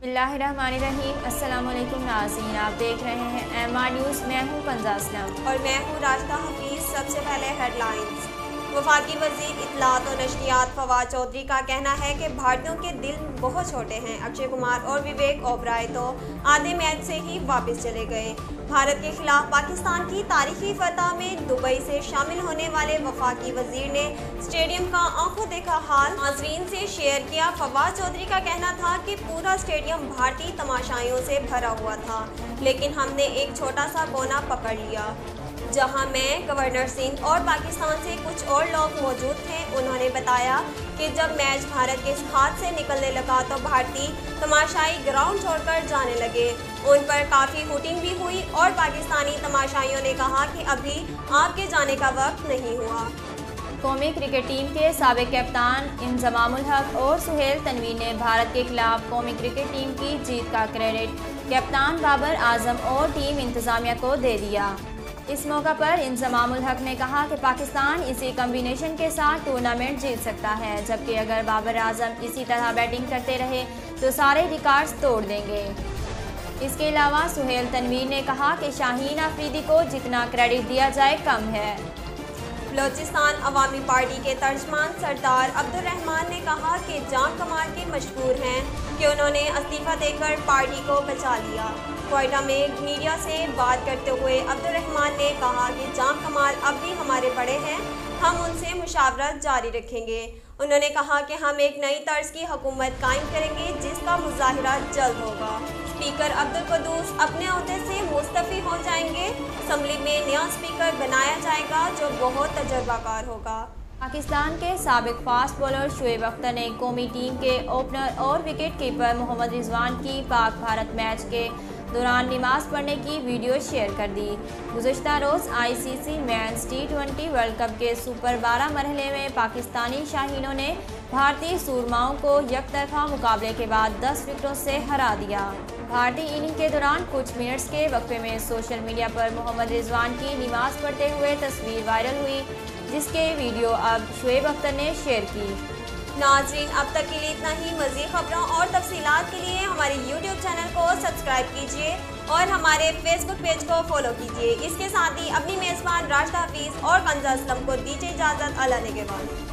बिस्मिल्लाहिर्रहमानिर्रहीम। अस्सलामुअलैकुम नाज़रीन, आप देख रहे हैं MR न्यूज़। मैं हूँ कंज़ा असलम और मैं हूँ राशिदा हफीज़। सबसे पहले हेडलाइंस। वफाकी वज़ीर इत्तलात और नशरियात फवाद चौधरी का कहना है कि भारतीयों के दिल बहुत छोटे हैं। अक्षय कुमार और विवेक ओबराय तो आधे मैच से ही वापस चले गए। भारत के खिलाफ पाकिस्तान की तारीखी फतह में दुबई से शामिल होने वाले वफाकी वज़ीर ने स्टेडियम का आंखों देखा हाल नाज़रीन से शेयर किया। फवाद चौधरी का कहना था कि पूरा स्टेडियम भारतीय तमाशाइयों से भरा हुआ था, लेकिन हमने एक छोटा सा कोना पकड़ लिया जहां मैं, गवर्नर सिंह और पाकिस्तान से कुछ और लोग मौजूद थे। उन्होंने बताया कि जब मैच भारत के हाथ से निकलने लगा तो भारतीय तमाशाई ग्राउंड छोड़कर जाने लगे। उन पर काफ़ी हुटिंग भी हुई और पाकिस्तानी तमाशाइयों ने कहा कि अभी आपके जाने का वक्त नहीं हुआ। कौमी क्रिकेट टीम के साबिक कप्तान इंजमामुल हक और सुहेल तनवीर ने भारत के खिलाफ कौमी क्रिकेट टीम की जीत का क्रेडिट कप्तान बाबर आजम और टीम इंतज़ामिया को दे दिया। इस मौका पर इंजमामुल हक ने कहा कि पाकिस्तान इसी कम्बिनेशन के साथ टूर्नामेंट जीत सकता है, जबकि अगर बाबर आजम इसी तरह बैटिंग करते रहे तो सारे रिकॉर्ड्स तोड़ देंगे। इसके अलावा सुहेल तनवीर ने कहा कि शाहीन अफरीदी को जितना क्रेडिट दिया जाए कम है। बलोचिस्तान अवामी पार्टी के तर्जमान सरदार अब्दुल रहमान ने कहा कि जान कमाल के मशहूर हैं कि उन्होंने इस्तीफा देकर पार्टी को बचा लिया। कोयटा में मीडिया से बात करते हुए अब्दुल रहमान ने कहा कि जान कमाल अब भी हमारे बड़े हैं, हम उनसे मुशावरत जारी रखेंगे। उन्होंने कहा कि हम एक नई तर्ज की हुकूमत कायम करेंगे जिसका मुजाहिरा जल्द होगा। स्पीकर अब्दुल कुद्दूस अपने ओहदे से मुस्तफ़ी हो जाएंगे। असम्बली में नया स्पीकर बनाया जाएगा जो बहुत तजर्बाकार होगा। पाकिस्तान के साबिक फास्ट बॉलर शुएब अख्तर ने कौमी टीम के ओपनर और विकेट कीपर मोहम्मद रिजवान की पाक भारत मैच के दौरान नमाज पढ़ने की वीडियो शेयर कर दी। गुज़श्ता रोज़ ICC men's T20 world cup के सुपर 12 मरहले में पाकिस्तानी शाहीनों ने भारतीय सूरमाओं को यकतरफा मुकाबले के बाद 10 विकेटों से हरा दिया। भारतीय इनिंग के दौरान कुछ मिनट्स के वक्फे में सोशल मीडिया पर मोहम्मद रिजवान की नमाज पढ़ते हुए तस्वीर वायरल हुई, जिसके वीडियो अब शुएब अख्तर ने शेयर की। नाज़रीन, अब तक के लिए इतना ही। मज़ीद खबरों और तफसीलात के लिए हमारे YouTube चैनल को सब्सक्राइब कीजिए और हमारे Facebook पेज को फॉलो कीजिए। इसके साथ ही अपनी मेज़बान राशिदा हफीज़ और कंज़ा असलम को दीजिए इजाज़त। अल्लाह ने के बाद।